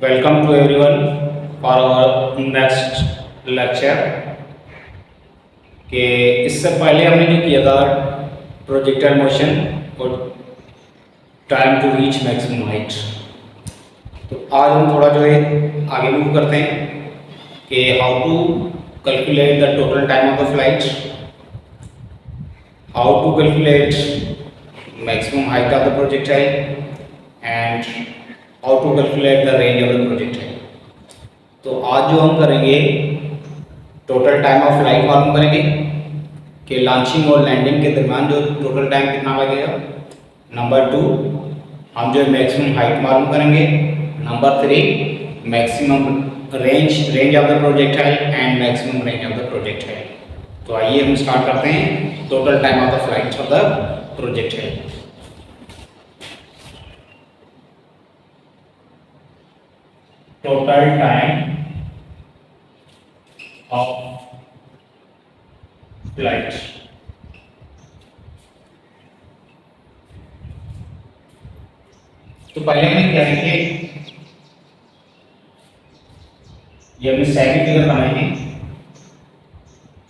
Welcome to everyone for our next lecture। कि इससे पहले हमने जो किया था प्रोजेक्टाइल मोशन और time to reach maximum height, तो आज हम थोड़ा जो है आगे मूव करते हैं कि how to calculate the total time of the flight, how to calculate maximum height of the projectile and how to calculate the range of the projectile. तो आज जो हम करेंगे टोटल टाइम ऑफ फ्लाइट मालूम करेंगे कि लॉन्चिंग और landing के दरमियान जो टोटल टाइम कितना लगेगा। नंबर 2 हम जो मैक्सिमम हाइट मालूम करेंगे। Number 3 maximum range of the projectile and maximum range of the projectile. तो आइए हम स्टार्ट करते हैं total time of the flight of the projectile. Total time of flight, तो पहले हमें क्या लिखे, ये हमने सेकंड फिगर बनाएंगे।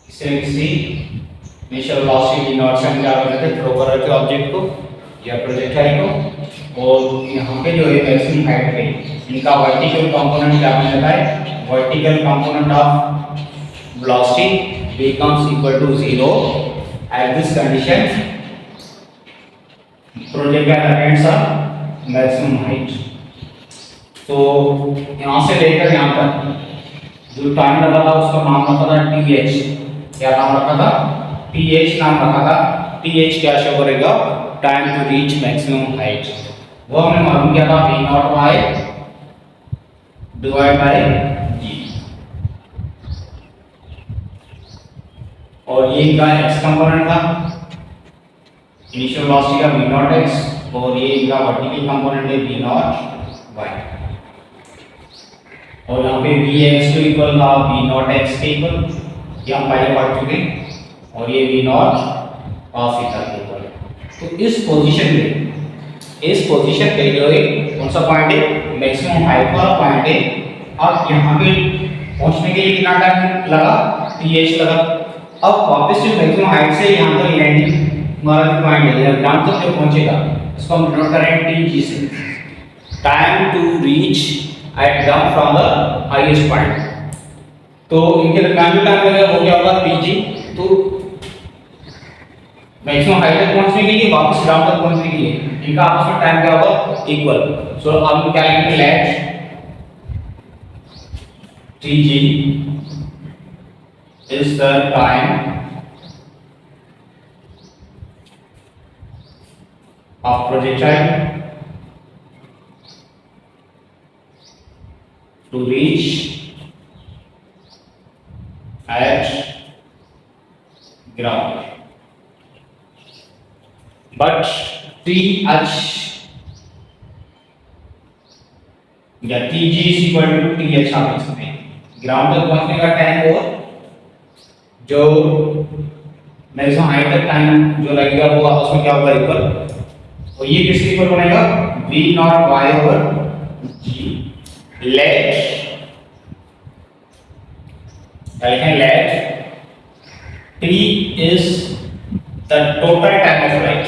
इसे किसी इनिशियल वेलोसिटी नॉट से हम क्या करते थे, थ्रो कर रहे थे ऑब्जेक्ट को या प्रोजेक्टाइल को, और यहाँ पे जो है मैक्सिमम हाइट पे इनका वर्टिकल कंपोनेंट क्या बन जाता है, vertical component of velocity becomes equal to 0 at this condition projectile attains a maximum height। तो यहाँ से लेकर यहाँ तक जो टाइम लगा था उसका नाम रखा था TH। क्या नाम रखा था, TH नाम रखा था। TH क्या शो करेगा, time to reach maximum height. वो हमने मालूम किया था V0 by divide by G, और ये इनका x कंपोनेंट था, इनिशियल वेलोसिटी का V0x, और ये इनका वर्टिकल कंपोनेंट है V0y, और यहाँ पे Vx को इक्वल था V0x के इक्वल, ये हम पहले पढ़ चुके हैं, और ये V0 cos थीटा के इक्वल। तो इस पोजीशन पे जो है कौन सा पॉइंट है, मैक्सिमम हाइट वाला पॉइंट है। अब यहाँ पे पहुंचने के लिए कितना टाइम लगा, TH लगा। अब वापस जो मैक्सिमम हाइट से यहाँ तक लैंडिंग वाला पॉइंट है, ग्राउंड तक जो पहुंचेगा इसको हम डिनोट करेंगे TG से, time to reach at jump from the highest point. तो इनके दरमियान जो टाइम लगेगा वो क्या होगा, PG। तो मैक्सिमम हाइट तक पहुंचने के लिए, वापस ग्राउंड तक पहुंचने के लिए इनका आपस में टाइम क्या होगा, इक्वल। सो अब हम क्या लिखेंगे, late TG is the time of projectile to reach at ground, but TH या TG is equal to TH आप लिख सकते हैं। ग्राउंड तक पहुंचने का टाइम और जो मैक्सिमम हाइट तक टाइम जो लगेगा वो आपस में क्या होगा, इक्वल। और ये किसके इक्वल बनेगा, V0y over G। Let T is the total time of flight,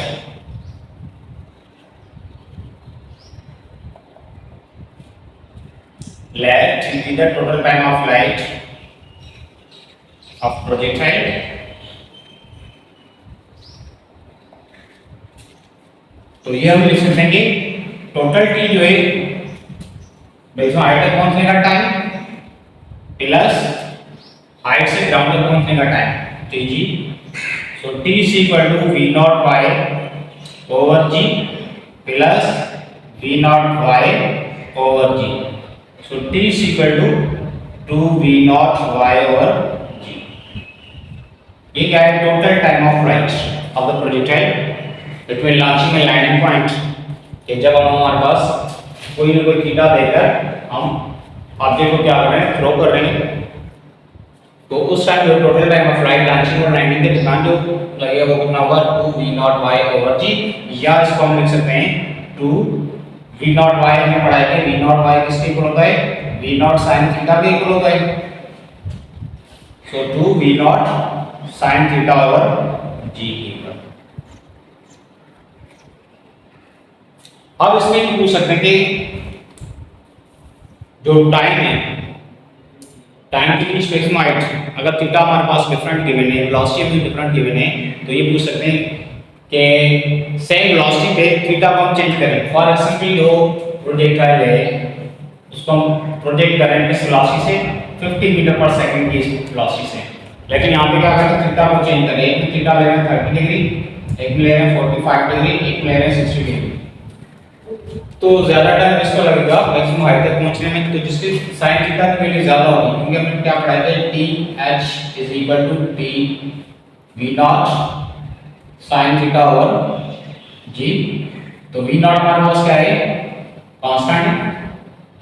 let T be the total time of flight of projectile तो ये हम लिख सकते हैं कि टोटल T जो है मैक्सिमम हाइट तक पहुंचने का टाइम प्लस हाइट से ग्राउंड तक पहुंचने का time TG। So T is equal to V0y over G plus V0y over G। So T is equal to 2V0y over G। ये क्या है, total time of flight of the projectile between launching and landing point. कि जब हम हमारे पास कोई ना कोई थीटा देकर हम ऑब्जेक्ट को क्या कर रहे हैं, थ्रो कर रहे हैं, तो उस टाइम जो total time of flight launching और लैंडिंग के दरमियान जो लगेगा वो कितना होगा, 2V0y over G, या इसको हम लिख सकते हैं 2 वी नॉट वाई हमने पढ़ा है कि वी नॉट वाई किसके इक्वल होता है, वी नॉट साइन थीटा के इक्वल होता है। So 2 v not sine theta over g equal. अब इसमें पूछ सकते हैं कि जो टाइम है, टाइम के लिए स्पेस हाइट, अगर थीटा हमारे पास डिफरेंट गिवन है, वेलोसिटी भी डिफरेंट गिवन है, तो ये पूछ सकते हैं कि सेम वेलोसिटी पे थीटा को हम चेंज करें। फॉर एग्जांपल जो प्रोजेक्टाइल है उसको हम प्रोजेक्ट करें किस वेलोसिटी से, 50 मीटर पर सेकंड की वेलोसिटी से, लेकिन यहाँ पे क्या करते हैं, थीटा को चेंज करें। एक में थीटा ले रहे हैं 30 डिग्री, एक में ले रहे हैं 45 डिग्री, एक में ले रहे हैं 60 डिग्री। तो ज्यादा टाइम इसको लगेगा मैक्सिमम हाइट तक पहुंचने में, तो जिसकी sin थीटा की वैल्यू ज्यादा होगी, क्योंकि हमने क्या पढ़ा है TH = T V naught sin theta over G। तो V naught हमारे पास क्या है, कांस्टेंट।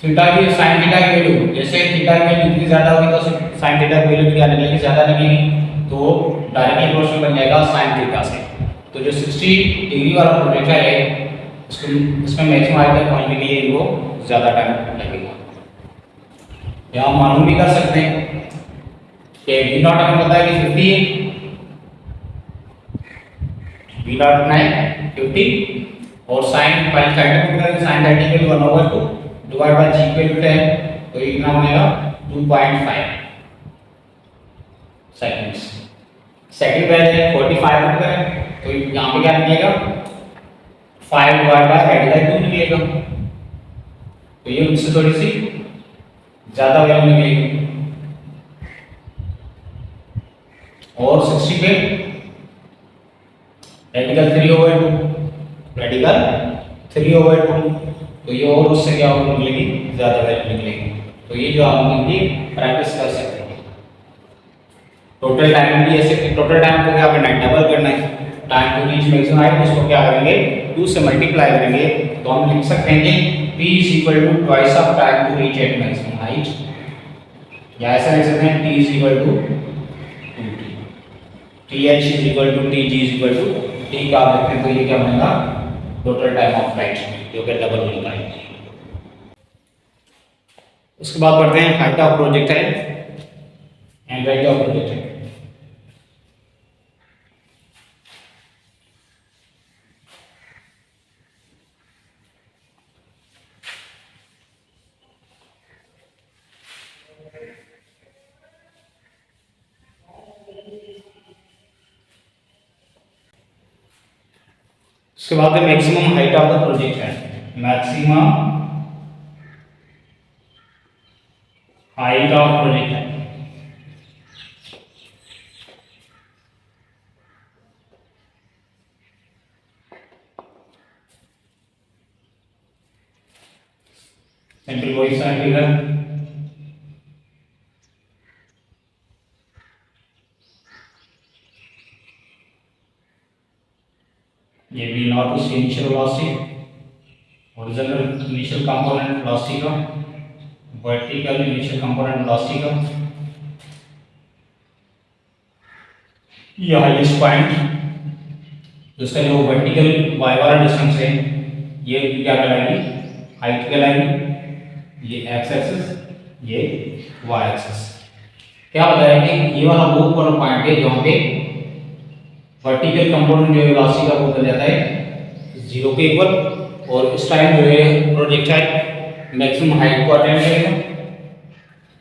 थीटा की sin थीटा की वैल्यू, जैसे थीटा की वैल्यू जितनी ज्यादा होगी तो sin थीटा की वैल्यू क्या निकलेगी, ज्यादा निकलेगी, तो डायरेक्टली प्रोपोर्शनल बन जाएगा sin थीटा से। तो जो 60 डिग्री वाला प्रोजेक्टर है इसमें मैक्सिमम हाइट तक पहुंचने के लिए इनको ज्यादा टाइम लगेगा। या हम मालूम भी कर सकते हैं कि V नॉट हमें पता है कि 50 है, V नॉट कितना है 50, और साइन पहले साइड में करेंगे, साइन 30 के 1/2 डिवाइड बाय g के 10, तो ये कितना बनेगा 2.5 सेकंड्स। सेकंड वैल्यू 45 में करें तो यहाँ पे क्या निकलेगा 5 डिवाइड बाय रेडिकल 2 निकलेगा, तो ये उससे थोड़ी सी ज्यादा वैल्यू निकलेगी। और 60 पे रेडिकल 3/2, रेडिकल 3/2, तो ये और उससे क्या होगा निकलेगी, ज्यादा वैल्यू निकलेगी। तो ये जो आप इनकी प्रैक्टिस कर सकते हैं। टोटल टाइम भी ऐसे, टोटल टाइम को क्या करना है, डबल करना है, time to reach maximum height, इसको क्या करेंगे 2 से मल्टीप्लाई करेंगे, तो हम लिख सकते हैं कि P = twice of time to reach at maximum height, या ऐसा लिख सकते हैं T = 2T, TH = TG = T का आप लिखते हैं, तो ये क्या बनेगा टोटल टाइम ऑफ फ्लाइट, जो कि डबल मिलता है। उसके बाद पढ़ते हैं height of projectile and rate of projectile. उसके बाद है maximum height of the projectile, maximum height of projectile. Simple position figure, ये V नॉट उस initial velocity, horizontal initial component velocity का, वर्टिकल इनिशियल कंपोनेंट वेलोसिटी का, ये highest point जिसका जो वर्टिकल y वाला डिस्टेंस है, ये क्या कहलाएगी, हाइट कहलाएगी, ये x एक्सिस, ये y एक्सिस। क्या बताया कि ये वाला वो वाला पॉइंट है जहां पे वर्टिकल कंपोनेंट जो है वेलोसिटी का वो बदल जाता है 0 के इक्वल, और इस टाइम जो है प्रोजेक्टाइल मैक्सिमम हाइट को अटेन करेगा,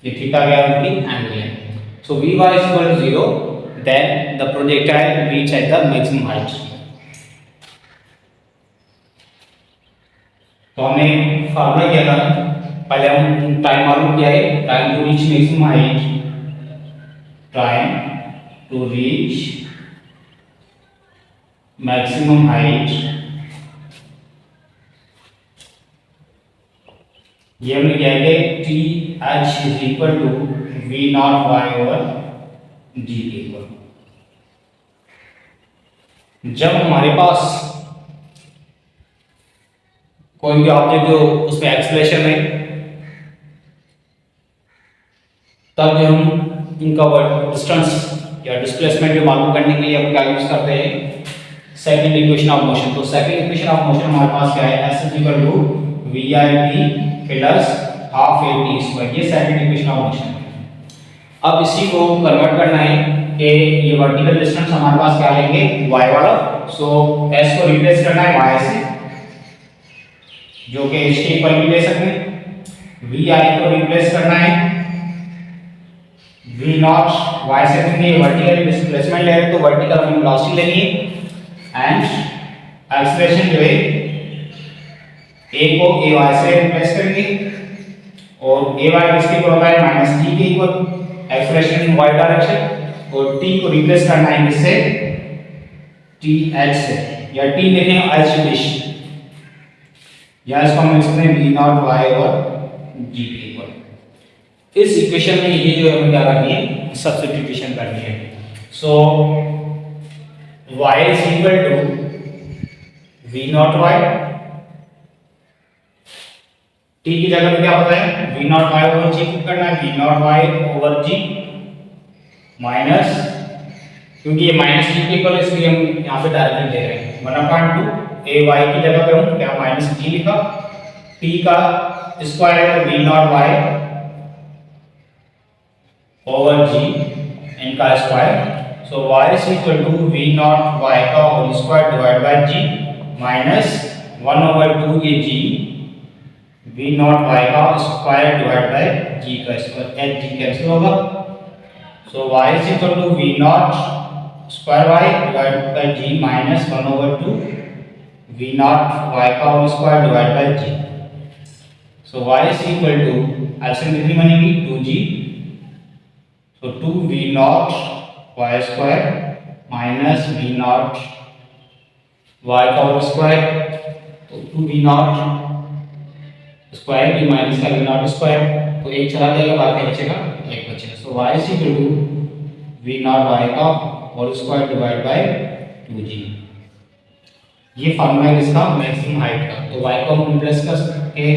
ये थीटा क्या है उनकी एंगल है। So Vy = 0, then the projectile reach at the maximum height. तो हमने फार्मूला किया था, पहले हम टाइम मालूम किया है, time to reach maximum height, time to reach maximum height, ये हमने क्या है TH = V naught y over G के इक्वल। जब हमारे पास कोई भी ऑब्जेक्ट जो उसमें एक्सेलरेशन है, तब जो हम इनका डिस्टेंस या डिस्प्लेसमेंट जो मालूम करने के लिए हम क्या यूज करते हैं, सेकंड इक्वेशन ऑफ मोशन। तो सेकंड इक्वेशन ऑफ मोशन हमारे पास क्या है, S = v i t plus half a t square, ये सेकंड इक्वेशन ऑफ मोशन है। अब इसी को कन्वर्ट करना है कि ये वर्टिकल डिस्टेंस हमारे पास क्या लेंगे y वाला, सो s को रिप्लेस करना है y से जो कि h के इक्वल भी ले सकते हैं, vi को रिप्लेस करना है v नॉट y से, क्योंकि वर्टिकल डिस्प्लेसमेंट ले रहे हैं तो वर्टिकल हमें वेलोसिटी लेनी है, एंड एक्सेलरेशन जो है a को ay से रिप्लेस करेंगे और ay किसके इक्वल होता है माइनस t के equal, expression in y direction, और t को रिप्लेस करना है किससे tx से, या t लिखें h डिश, या इसको हम लिख सकते हैं v नॉट y और g के इक्वल। इस इक्वेशन में ये जो हमें क्या करनी है सब्स्टिट्यूशन करनी है, so y is equal to v not y, t की जगह पे क्या होता है v not y over g करना है, v not y over g minus, क्योंकि ये माइनस g के इक्वल इसलिए हम यहाँ पे डायरेक्टली ले रहे हैं 1/2 a y की जगह पे हूँ क्या माइनस g लिखा, t का स्क्वायर है v not y over g इनका square, so y is equal to v not y का whole square divide by g minus 1/2 ये g v नॉट y का स्क्वायर डिवाइड बाय g का square, h g cancel होगा, so y is equal to v not square y divide by g minus 1/2 v not y का whole square divide by g, so y is equal to LCM कितनी बनेगी 2g, so 2v not y square minus v not y का whole square, तो 2v not square भी minus का v not square, तो एक चला जाएगा बाकी बचेगा एक बचेगा, so y is equal to v not y का whole square divide by 2g। ये फार्मूला है इसका मैक्सिमम हाइट का, तो y को हम रिप्लेस कर सकते हैं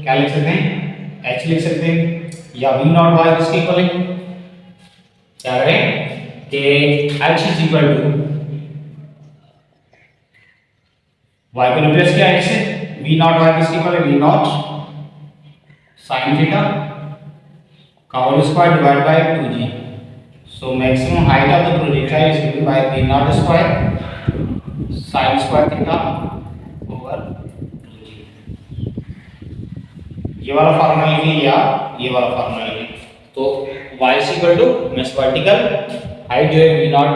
क्या लिख सकते हैं h लिख सकते हैं, या v नॉट y किसके इक्वल है, क्या करें कि h is equal to y को रिप्लेस किया h से, v नॉट y किसके इक्वल है v नॉट sin थीटा का whole square divide by 2g, so maximum height of the projectile is given by v not square sin square theta over 2g। ये वाला formula लिखिए या ये वाला formula लिखिए, तो y is equal to means vertical height जो है v नॉट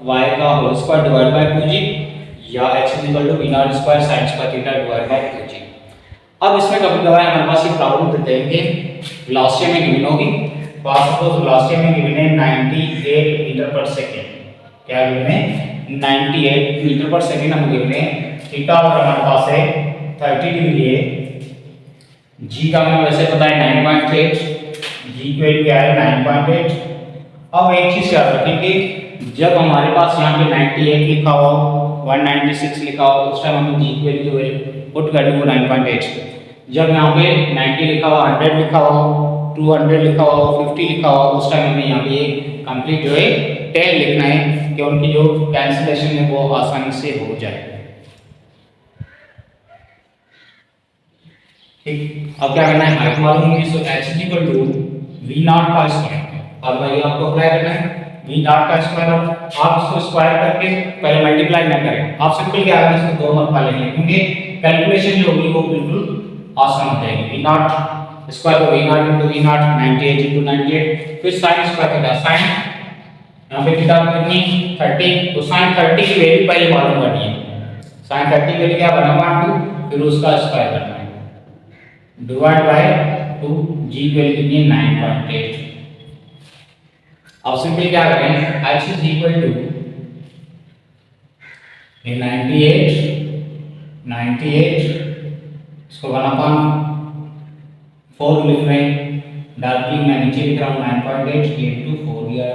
y का whole square divide by 2g, या h is equal to v not square sin square theta divide by 2g। अब इसमें कभी कभार हमारे पास ये प्रॉब्लम देते हैं कि वेलोसिटी में गिवन होगी, फॉर सपोज वेलोसिटी में गिवन है 98 मीटर पर सेकंड, क्या गिवन है 98 मीटर पर सेकंड हम गिवन है, थीटा और हमारे पास है 30 डिग्री है, g का हमें वैसे पता है 9.8, g की वैल्यू क्या है 9.8। अब एक चीज याद रखें कि जब हमारे पास यहाँ पे 98 लिखा हो 196 लिखा हो उस टाइम हमें g की वैल्यू जो है पुट करनी हो 9.8, जब यहाँ पे 90 लिखा हो 100 लिखा हो 200 लिखा हो 50 लिखा हो उस टाइम हमें यहाँ पे कंप्लीट जो है 10 लिखना है कि उनकी जो कैंसिलेशन है वो आसानी से हो जाए। ठीक, अब क्या करना है हाइट मालूम होगी, so h is equal to v naught का स्क्वायर, अब भाई आपको अप्लाई करना है v नॉट का स्क्वायर, आप इसको स्क्वायर करके पहले मल्टीप्लाई ना करें, आप सिंपल क्या करें इसको दो मरतबा लेंगे क्योंकि कैलकुलेशन जो होगी वो बिल्कुल आसान हो जाएगी। v नॉट स्क्वायर को v not into v not 98 into 98, फिर sin स्क्वायर थीटा, sin यहाँ पे थीटा कितनी 30, तो sin 30 की वैल्यू पहले मालूम करनी है, sin 30 की वैल्यू क्या 1/2, फिर उसका स्क्वायर करना है डिवाइड बाय 2, g की वैल्यू कितनी है 9.8। अब सिंपल क्या करें h इज इक्वल टू 98 इसको 1/4 लिख रहे हैं, डार्कली मैं नीचे लिख रहा हूँ 9.8 into 4 लिया।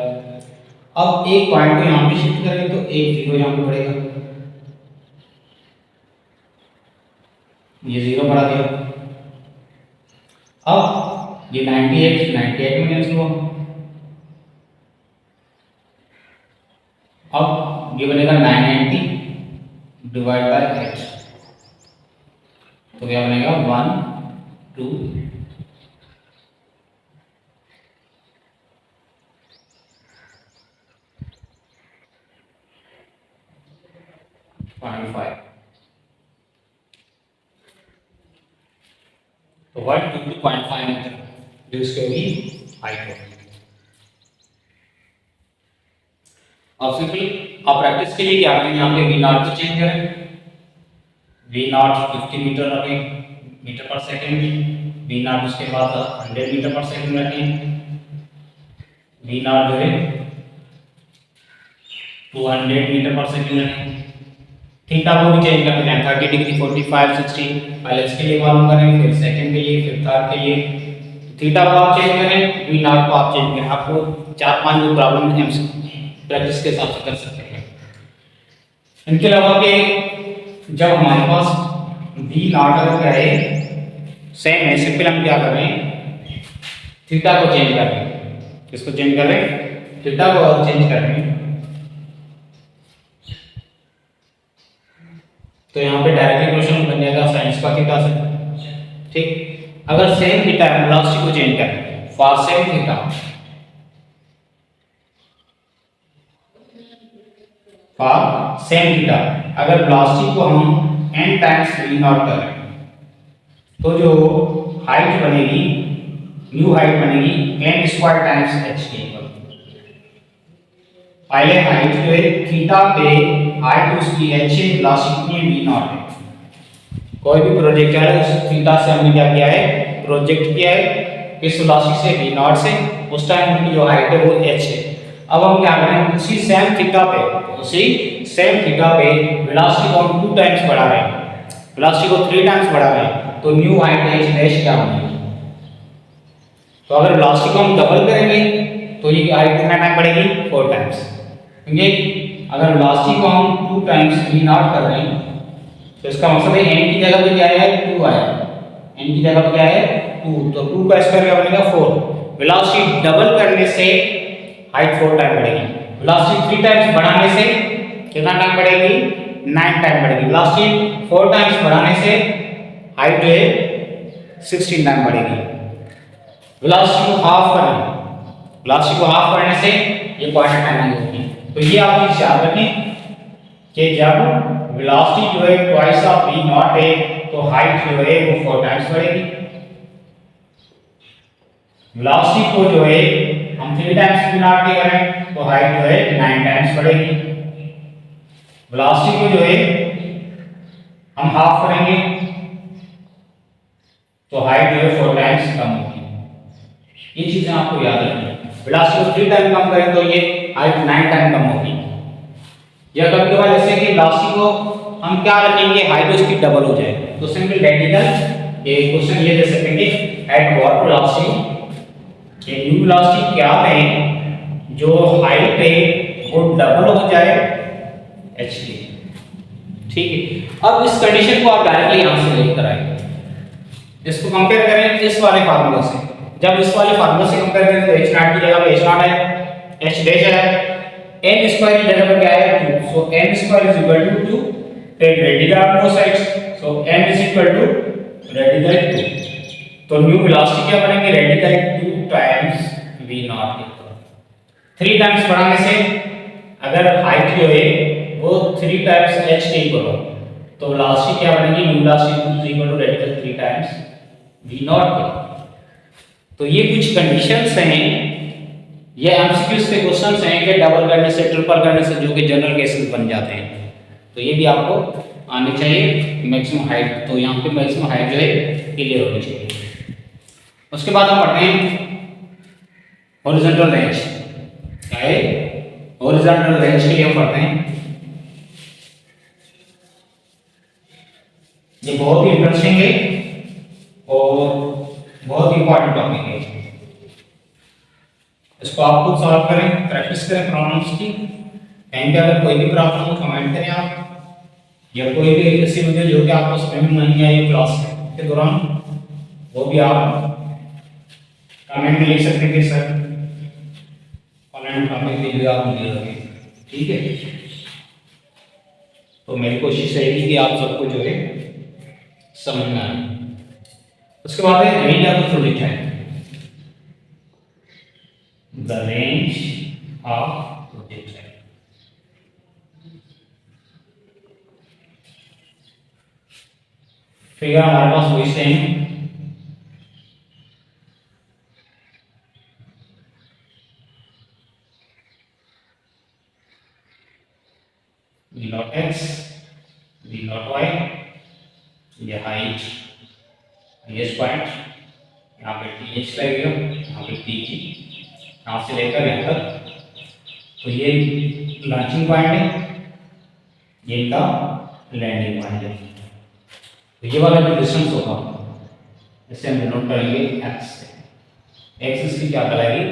अब एक पॉइंट को यहाँ पे शिफ्ट करेंगे तो एक जीरो यहाँ पे पड़ेगा, ये जीरो पड़ा दिया। अब ये 98 में कैंसिल हुआ, अब ये बनेगा 990 डिवाइड बाय 8, तो क्या बनेगा 1 2 0.5। तो 1 2 0.5 मीटर जो इसकी होगी हाइट होगी। अब सिंपली आप प्रैक्टिस के लिए क्या करें, यहाँ पे वी नॉट को चेंज करें, वी नॉट 50 मीटर रखें मीटर पर सेकेंड, वी नॉट उसके बाद 100 मीटर पर सेकेंड रखें, वी नॉट जो है 200 मीटर पर सेकेंड रखें। थीटा को भी चेंज करते हैं 30 डिग्री 45 60, पहले इसके लिए मालूम करें, फिर सेकंड के लिए, फिर थर्ड के लिए। थीटा को आप चेंज करें, वी नॉट को आप चेंज करें, आपको 4-5 जो प्रॉब्लम है प्रैक्टिस के हिसाब से कर सकते हैं। इनके अलावा के जब हमारे पास वी नॉट अगर क्या है सेम है, सिंपल हम क्या कर रहे हैं, थीटा को चेंज कर रहे हैं। किसको चेंज कर रहे हैं? थीटा को और चेंज कर रहे हैं। तो यहाँ पे डायरेक्ट इक्वेशन बन जाएगा साइंस का थीटा से, ठीक। अगर सेम थीटा है, वेलोसिटी को चेंज करें, for same theta, for same theta, अगर वेलोसिटी को हम n टाइम्स v नॉट करें तो जो हाइट बनेगी, न्यू हाइट बनेगी n स्क्वायर टाइम्स h के इक्वल। पहले हाइट जो है थीटा पे हाइट उसकी h है, वेलोसिटी v नॉट है। कोई भी प्रोजेक्टाइल उस थीटा से हमने क्या किया है, प्रोजेक्ट किया है, किस वेलोसिटी से, v नॉट से, उस टाइम की जो हाइट है वो h है। अब हम क्या करें, उसी सेम थीटा पे वेलोसिटी को हम 2 टाइम्स बढ़ा रहे हैं, वेलोसिटी को 3 टाइम्स बढ़ा रहे हैं, तो न्यू हाइट h डैश क्या बनेगी। तो अगर वेलोसिटी को हम डबल करेंगे तो ये हाइट कितना टाइम बढ़ेगी, 4 टाइम्स। क्योंकि अगर वेलोसिटी को हम 2 टाइम्स v नॉट कर रहे हैं तो इसका मतलब है n की जगह पे क्या है, 2 आया, n की जगह पे क्या है 2, तो 2 का स्क्वायर क्या बनेगा 4। वेलोसिटी डबल करने से हाइट 4 टाइम बढ़ेगी, वेलोसिटी 3 टाइम्स बढ़ाने से कितना टाइम बढ़ेगी, 9 टाइम बढ़ेगी। वेलोसिटी 4 टाइम्स बढ़ाने से हाइट जो है 16 टाइम बढ़ेगी। वेलोसिटी को हाफ करना, वेलोसिटी को हाफ करने से ये क्वार्टर टाइम होगी। तो ये आप चीज याद रखें कि जब वेलोसिटी जो है ट्वाइस ऑफ v नॉट है तो हाइट जो है वो 4 टाइम्स बढ़ेगी। वेलोसिटी को जो है हम 3 टाइम्स v नॉट के करें तो हाइट जो है 9 टाइम्स बढ़ेगी। वेलोसिटी को जो है हम हाफ करेंगे तो हाइट जो है 4 टाइम्स कम होगी। ये चीजें आपको याद रखनी है। वेलोसिटी को 3 टाइम कम करें तो ये हाइट 9 टाइम कम होगी। या कभी कभार जैसे कि वेलोसिटी को हम क्या रखेंगे, हाइट उसकी डबल हो जाए तो सिंपल रेडिकल ये क्वेश्चन ये दे सकते हैं कि एट व्हाट वेलोसिटी, ये न्यू वेलोसिटी क्या है जो हाइट है वो डबल हो जाए h की, ठीक है। अब इस कंडीशन को आप डायरेक्टली यहां से लेकर आएंगे, इसको कंपेयर करें इस वाले फार्मूला से। जब इस वाले फार्मूला से कंपेयर करें तो h नॉट की जगह पे h नॉट है, h डैश है, n स्क्वायर की जगह पे क्या है 2, so n square is equal to 2, take radical on both sides, so n is equal to radical 2। तो न्यू वेलोसिटी क्या बनेगी, रेडिकल 2 टाइम्स v नॉट के, 3 टाइम्स बढ़ाने से अगर हाइट जो है वो 3 टाइम्स h के इक्वल हो तो वेलोसिटी क्या बनेगी, new velocity is equal to radical 3 times v naught के। तो ये कुछ कंडीशंस हैं, ये एमसीक्यूज के क्वेश्चंस हैं कि डबल करने से, ट्रिपल करने से जो कि जनरल केसेस बन जाते हैं, तो ये भी आपको आने चाहिए मैक्सिमम हाइट। तो यहाँ पे मैक्सिमम हाइट जो है क्लियर होनी चाहिए। उसके बाद हम पढ़ते हैं हॉरिजॉन्टल रेंज। क्या है हॉरिजॉन्टल रेंज के लिए हम पढ़ते हैं, ये बहुत ही इंटरेस्टिंग है और बहुत इंपॉर्टेंट टॉपिक है। इसको आप खुद सॉल्व करें, प्रैक्टिस करें प्रॉब्लम्स की। एंड पे अगर कोई भी प्रॉब्लम हो कमेंट करें आप, या कोई भी ऐसी वीडियो जो कि आपको समझ में नहीं आई क्लास के दौरान वो भी आप कमेंट में लिख सकते हैं कि सर ऑनलाइन टॉपिक वीडियो आप मुझे लगे, ठीक है। तो मेरी कोशिश रहेगी कि आप सबको जो है समझ में आया। उसके बाद है range of the projectile, the range of projectile. Figure हमारे पास वही same, v naught x, v naught y, ये हाइट हाईएस्ट पॉइंट, यहाँ पे टी एच लगेगा, यहाँ पे टी जी, यहाँ से लेकर यहाँ तक। तो ये लॉन्चिंग पॉइंट है, ये इनका लैंडिंग पॉइंट है। तो ये वाला जो डिस्टेंस होगा इसे हम डिनोट करेंगे एक्स से। एक्स इसकी क्या कहलाएगी,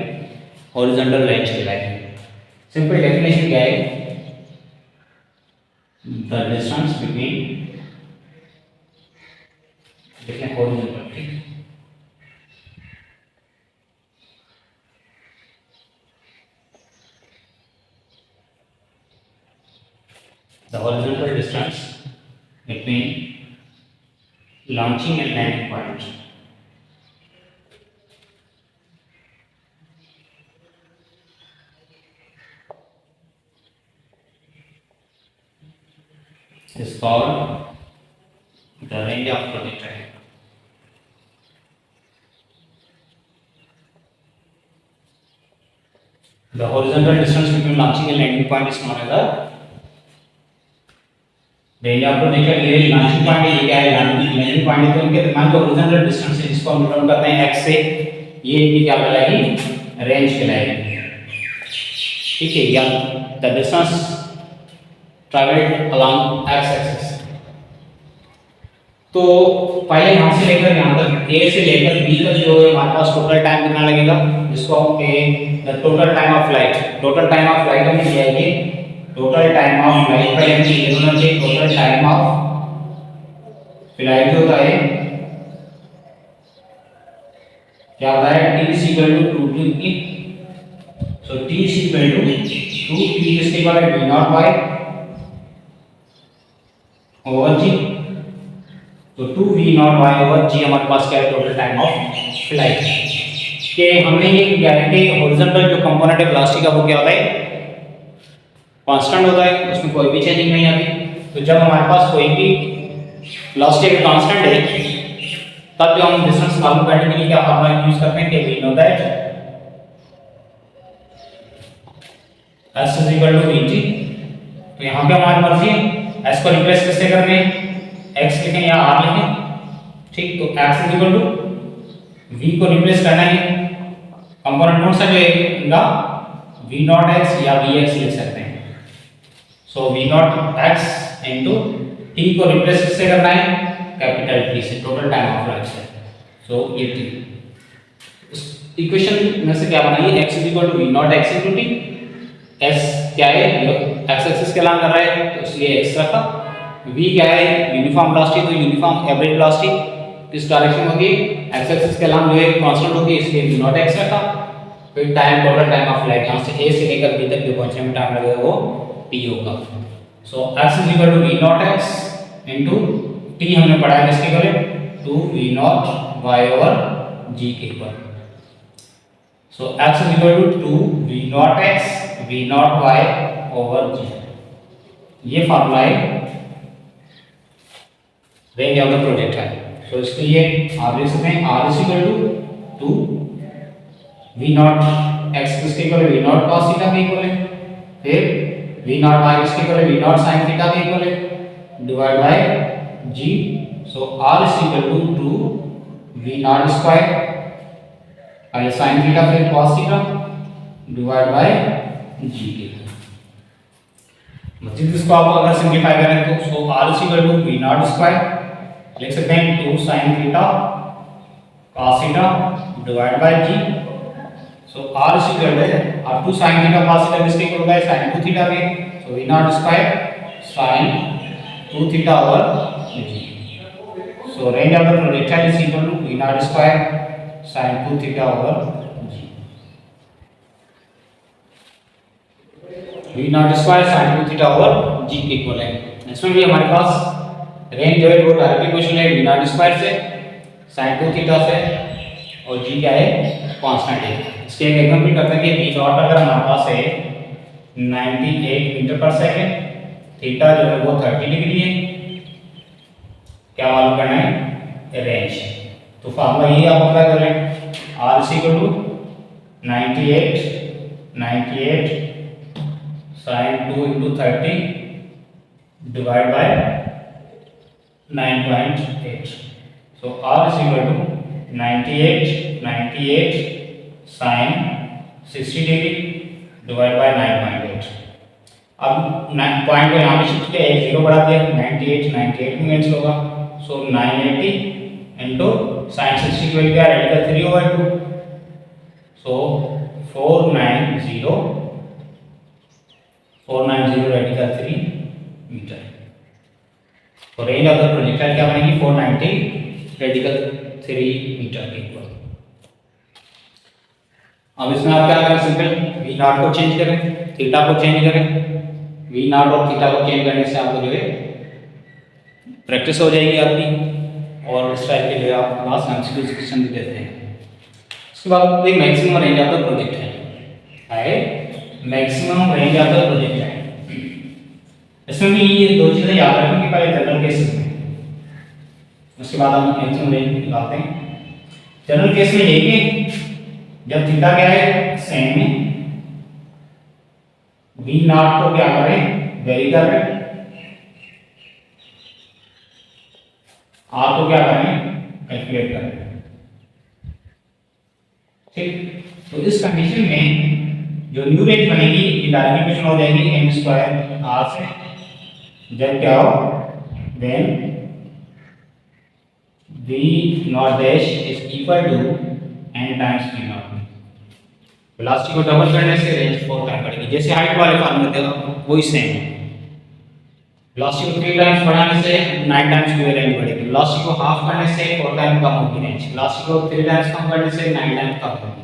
हॉरिजॉन्टल रेंज कहलाएगी। सिंपल डेफिनेशन क्या है, the distance between देखिए horizontal, the horizontal distance between launching and landing point is called the range of projectile. The horizontal distance between launching and landing point is known as the range of projectile. ये launching point है, ये क्या है, landing point है। तो इनके दरमियान जो horizontal distance है जिसको हम डिनोट करते हैं x से, ये इनकी क्या कहलाएगी, रेंज कहलाएगी। ठीक है, या the distance traveled along x axis। तो पहले यहाँ से लेकर यहाँ तक, a से लेकर b तक जो है हमारे पास टोटल टाइम कितना लगेगा, जिसको हम the total time of flight, total time of flight हमें दिया है कि टोटल टाइम ऑफ फ्लाइट पहले हमें ये होना चाहिए, टोटल टाइम ऑफ फ्लाइट होता है क्या होता है, t is equal to 2t, so t is equal to 2t इसके इक्वल है v naught by over g। तो 2v naught y over g हमारे पास क्या है, टोटल टाइम ऑफ फ्लाइट। कि हमने ये किया है कि हॉरिजॉन्टल जो कंपोनेंट है वेलोसिटी का वो क्या होता है, कांस्टेंट होता है, उसमें कोई भी चेंजिंग नहीं आती। तो जब हमारे पास कोई भी वेलोसिटी का कांस्टेंट है तब जो हम डिस्टेंस मालूम करने के लिए क्या फॉर्मूला यूज करते हैं कि v होता है s is equal to vg। तो यहाँ पे हमारी मर्जी है s को रिप्लेस कैसे करने हैं, x लिखें या r लिखें, ठीक। तो x is equal to v को रिप्लेस करना है, कंपोनेंट कौन सा जो है इनका, v naught x या vx लिख सकते हैं। सो v naught x into t को रिप्लेस किससे करना है, कैपिटल T से, टोटल टाइम ऑफ फ्लाइट से। सो ये t, इस इक्वेशन में से क्या बनाइए, x is equal to v naught x into t, s क्या है, x एक्सिस के अलावा कर रहा है तो इसलिए x रखा, v क्या है, यूनिफॉर्म वेलोसिटी, तो यूनिफॉर्म एवरेज वेलोसिटी किस डायरेक्शन होगी, x एक्सिस के अलावा जो है कांस्टेंट होगी, इसलिए v naught x रखा। फिर time, total time of flight, यहाँ से a से लेकर b तक जो पहुंचने में टाइम लगेगा वो t होगा। सो x is equal to v naught x into t हमने पढ़ा है किसके इक्वल है, 2v naught y over g के equal. So x is equal to 2v naught x v naught y over g, ये फार्मूला है range of the projectile. तो इसके लिए आप देख सकते हैं r is equal to 2 v naught x किसके इक्वल है, v naught cos थीटा के इक्वल है, फिर v naught y किसके इक्वल है, v naught sin थीटा के इक्वल है, divide by g। So r is equal to 2 v naught square और sin थीटा फिर cos theta divide by g के। मतलब इसको आप अगर सिंपलीफाई करें तो सो r is equal to v naught square लिख सकते हैं 2 sin theta cos theta divide by g। So r is equal to अब 2 sin थीटा cos थीटा किसके इक्वल होगा, sin 2 थीटा के। So v naught square sin 2 theta over g। So range of the projectile is equal to v naught square sin 2 theta over g। v naught square sin 2 theta over g के equal है। इसमें भी हमारे पास range जो है वो directly question है v नॉट स्क्वायर से sin 2 थीटा से और g क्या है कांस्टेंट है। इसके एक एग्जांपल करते हैं कि v नॉट अगर हमारे पास है 98 मीटर पर सेकंड, थीटा जो है वो 30 डिग्री है, क्या मालूम करना है रेंज। तो फार्मूला यही आप अप्लाई कर रहे हैं r is equal to 98 sin 2 into 30 divide by 9.8। so r is equal to 98 sin 60 degree divide by 9.8। अब पॉइंट को यहाँ पे शिफ्ट किया, एक जीरो बढ़ा दिया, 98 में कैंसिल होगा। सो 980 इंटू साइन 60 की वैल्यू क्या है, रेडिकल 3/2। सो 490 रेडिकल 3 मीटर। तो रेंज ऑफ द प्रोजेक्टाइल क्या बनेगी 490 रेडिकल 3 मीटर के इक्वल। अब इसमें आप क्या करें, सिंपल v नॉट को चेंज करें, थीटा को चेंज करें। v नॉट और थीटा को चेंज करने से आपको जो है प्रैक्टिस हो जाएगी आपकी, और इस टाइप के लिए आप क्लास एमसीक्यू क्वेश्चन भी देते हैं। उसके बाद एक maximum range of the project है maximum range of the project है। इसमें भी ये दो चीजें याद रखें कि पहले जनरल केसेस में, उसके बाद हम मैक्सिमम रेंज निकालते हैं। जनरल केस में यही है जब थीटा क्या है सेम है, v नॉट को क्या करें वेरी कर रहे हैं, r को क्या करें कैलकुलेट करें। ठीक, तो इस कंडीशन में जो न्यू रेंज बनेगी ये डायरेक्ट इक्वेशन हो जाएगी m स्क्वायर r से, जब क्या हो when v naught dash is equal to n times v naught. Velocity को डबल करने से रेंज 4 टाइम बढ़ेगी, जैसे हाइट वाले फार्मूले थे वही सेम है। वेलोसिटी को 3 टाइम्स बढ़ाने से 9 टाइम्स की रेंज बढ़ेगी, वेलोसिटी को हाफ करने से 4 टाइम कम होगी रेंज, वेलोसिटी को 3 टाइम्स कम करने से 9 टाइम्स कम होगी।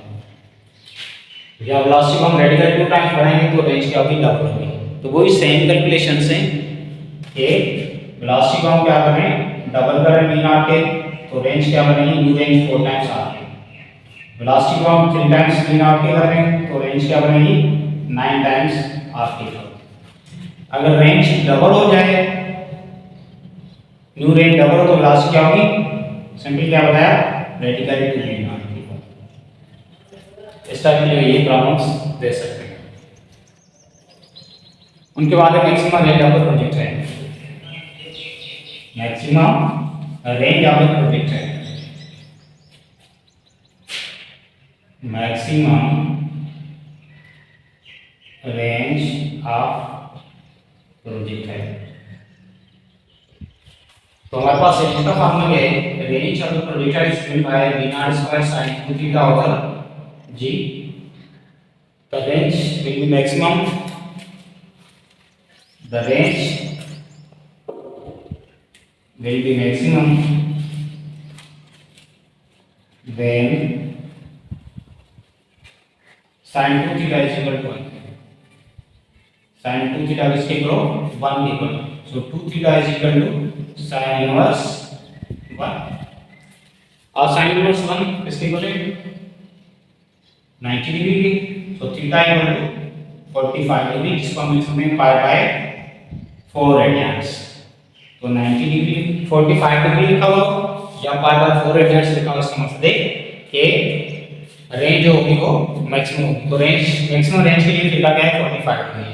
या वेलोसिटी को हम रेडिकल 2 टाइम्स बढ़ाएंगे तो रेंज क्या होगी डबल होगी। तो वही सेम कैलकुलेशंस हैं कि वेलोसिटी को हम क्या करें डबल करें v नॉट के, तो रेंज क्या बनेगी न्यू रेंज 4 टाइम्स आ गई। वेलोसिटी को हम 3 टाइम्स v नॉट के कर रहे हैं तो रेंज क्या बनेगी 9 टाइम्स r के। अगर रेंज डबल हो जाए, न्यू रेंज डबल हो तो वेलोसिटी क्या होगी, सिंपल क्या बताया रेडिकल टू v नॉट। इस टाइप के ये प्रॉब्लम्स दे सकते हैं। उनके बाद maximum range of the project है, maximum range of the project है, मैक्सिमम रेंज ऑफ प्रोजेक्ट है। तो हमारे पास इसका फॉर्मूला है range of the project is given by v not square sin 2 theta over g। The range will be maximum, the range will be maximum when sin 2 theta is equal to 1, sin 2 theta is equal to 1 equal, so 2 theta is equal to sin inverse 1, और sin inverse 1 किसके equal है 90 degree की। तो theta equal to 45 degree, जिसको हम लिख सकते हैं पाई बाय 4 रेडियंस। तो 90 डिग्री 45 डिग्री लिखा हुआ या पाई बाय 4 रेडियंस लिखा हुआ, इसका मतलब है कि रेंज जो होगी वो मैक्सिमम होगी। तो रेंज मैक्सिमम रेंज के लिए थीटा क्या है 45 डिग्री।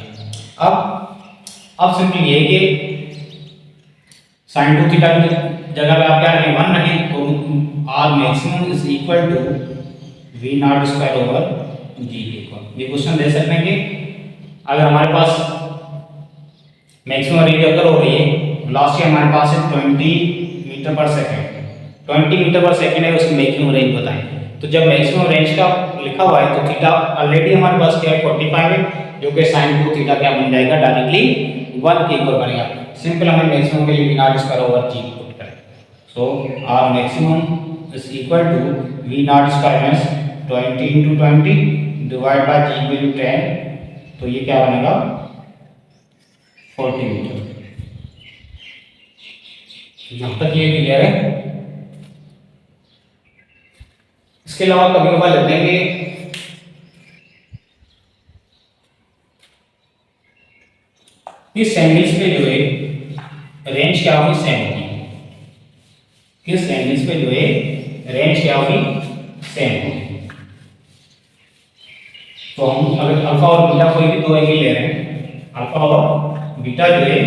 अब सिंपल ये है कि sin 2 थीटा की जगह पे आप क्या रखें 1 रखें, तो r maximum is equal to v not square over g के इक्वल। ये क्वेश्चन दे सकते हैं कि अगर हमारे पास मैक्सिमम रेंज अगर हो रही है, वेलोसिटी हमारे पास है 20 मीटर पर सेकंड, 20 मीटर पर सेकंड है, उसकी मैक्सिमम रेंज बताएं। तो जब मैक्सिमम रेंज का लिखा हुआ है तो थीटा ऑलरेडी हमारे पास क्या है 45 है, जो कि sin 2 थीटा क्या बन जाएगा डायरेक्टली 1 के इक्वल बनेगा। सिंपल हमें मैक्सिमम के लिए v not square over g put करें। So r maximum is equal to v not square minus 20 into 20 divide by g value 10, तो ये क्या बनेगा 40 मीटर। यहाँ तक ये क्लियर है। इसके अलावा कभी कभार लेते हैं कि किस एंगल्स पे जो है रेंज क्या होगी, सेम होगी। किस एंगल्स पे जो है रेंज क्या होगी, सेम होगी। तो हम अगर अल्फा और बीटा कोई भी दो एंगल ले रहे हैं, अल्फा और बीटा जो है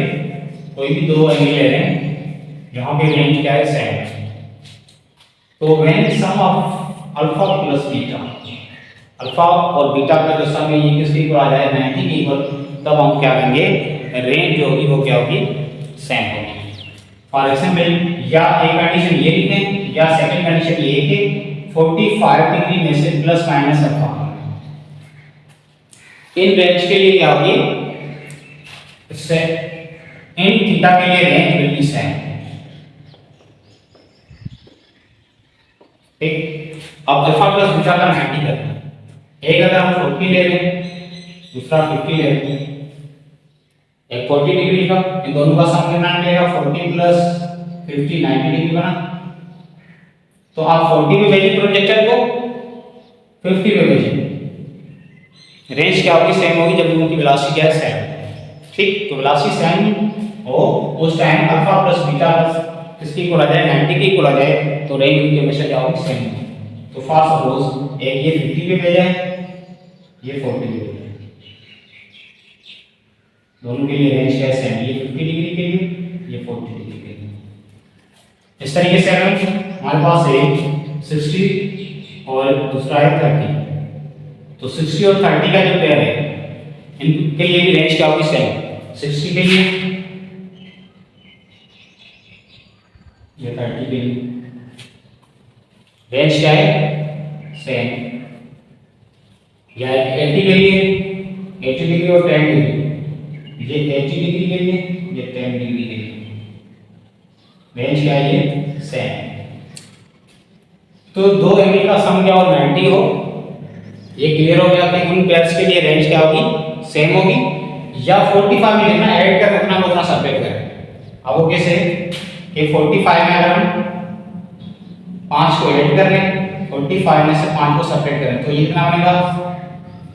कोई भी दो एंगल ले रहे हैं जहां पे रेंज क्या है, सेम है, तो when sum of alpha plus beta, alpha और बीटा का जो सम है ये किसके इक्वल आ जाए, 90 के इक्वल, तब हम क्या करेंगे, रेंज जो होगी वो क्या होगी, सेम होगी। फॉर एग्जांपल या एक कंडीशन ये लिखें या सेकंड कंडीशन ये कि 45 डिग्री में से plus minus alpha, in range के लिए क्या होगी, इससे इन थीटा के लिए रेंज विल बी सेम। ठीक, अब अल्फा प्लस बीटा का 90 करना है। एक अगर हम 40 ले रहे हैं, दूसरा 50 ले रहे हैं, एक 40 डिग्री का, इन दोनों का सम कितना निकलेगा, 40 प्लस 50 90 डिग्री बना। तो आप 40 पे भेजिए प्रोजेक्टर को, 50 पे भेजिए, रेंज क्या होगी, सेम होगी, जब उनकी वेलोसिटी क्या है, सेम। ठीक, तो वेलोसिटी सेम हो उस टाइम अल्फा प्लस बीटा किसकी इक्वल आ जाए, 90 के इक्वल आ जाए, तो रेंज उनकी हमेशा क्या होगी, सेम होगी। तो फॉर सपोज एक ये 50 पे भेजा है, ये 40 पे भेजा है, दोनों के लिए रेंज क्या है, सेम, ये 50 डिग्री के लिए, ये 40 डिग्री के लिए। इस तरीके से अगर हमारे पास है 60 और दूसरा है 30, तो 60 और 30 का जो पेयर है इनके लिए भी रेंज क्या होगी, सेम। 60 के लिए ये 30 के लिए रेंज क्या है, सेम। या 80 के लिए 80 डिग्री और 10 डिग्री, ये 80 डिग्री के लिए, ये 10 डिग्री के लिए, रेंज क्या है, ये सेम। तो दो एंगल का सम क्या और 90 हो, ये क्लियर हो गया कि उन पेयर्स के लिए रेंज क्या होगी, सेम होगी। या 45 में लिखना, ऐड कर उतना उतना सेपरेट करें। अब वो कैसे कि 45 में अगर हम 5 को ऐड कर लें, 45 में से 5 को सेपरेट करें, तो ये कितना बनेगा,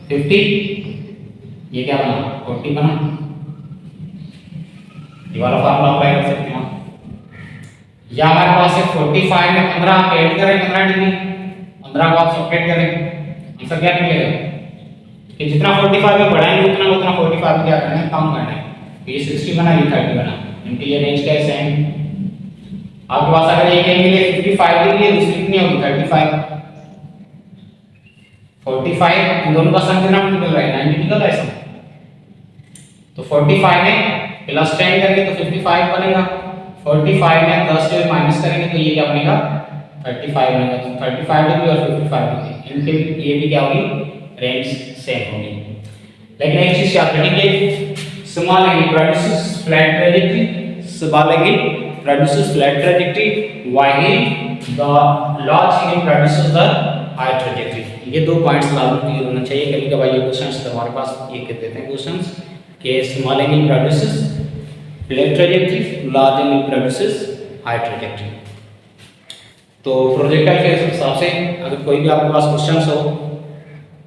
50, ये क्या बना, 40 बना। ये वाला फार्मूला अप्लाई कर सकते हैं। या हमारे पास है 45 में 15 आप ऐड करें, 15 डिग्री, 15 को आप सेपरेट करें, आंसर क्या निकलेगा कि जितना 45 में बढ़ाएंगे उतना उतना 45 में क्या करना है, कम करना है। तो ये 60 बना, ये 30 बना, इनके लिए रेंज क्या है, सेम। आपके पास अगर एक एंगल है 55 डिग्री है, दूसरी कितनी होगी, 35, 45, इन दोनों का सम कितना निकल रहा है, 90 निकल रहा है सम। तो 45 में प्लस 10 करेंगे तो 55 बनेगा, 45 में 10 से माइनस करेंगे तो ये क्या बनेगा, 35 बनेगा। तो 35 डिग्री और 55 डिग्री, इनके ये भी क्या होगी, रेंज सेम होगी। लेकिन एक चीज याद रखिए, small angle produces flat trajectory, small angle produces flat trajectory, while the large angle produces the high trajectory. ये दो पॉइंट्स लागू क्लियर होना चाहिए। कभी कभार ये क्वेश्चंस हमारे पास ये कह देते हैं क्वेश्चंस कि small angle produces flat trajectory, large angle produces high trajectory. तो प्रोजेक्टर के हिसाब से अगर कोई भी आपके पास क्वेश्चंस हो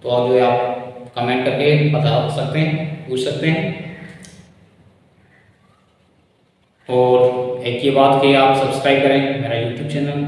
तो जो है आप कमेंट करके बता सकते हैं, पूछ सकते हैं। और एक ये बात कि आप सब्सक्राइब करें मेरा यूट्यूब चैनल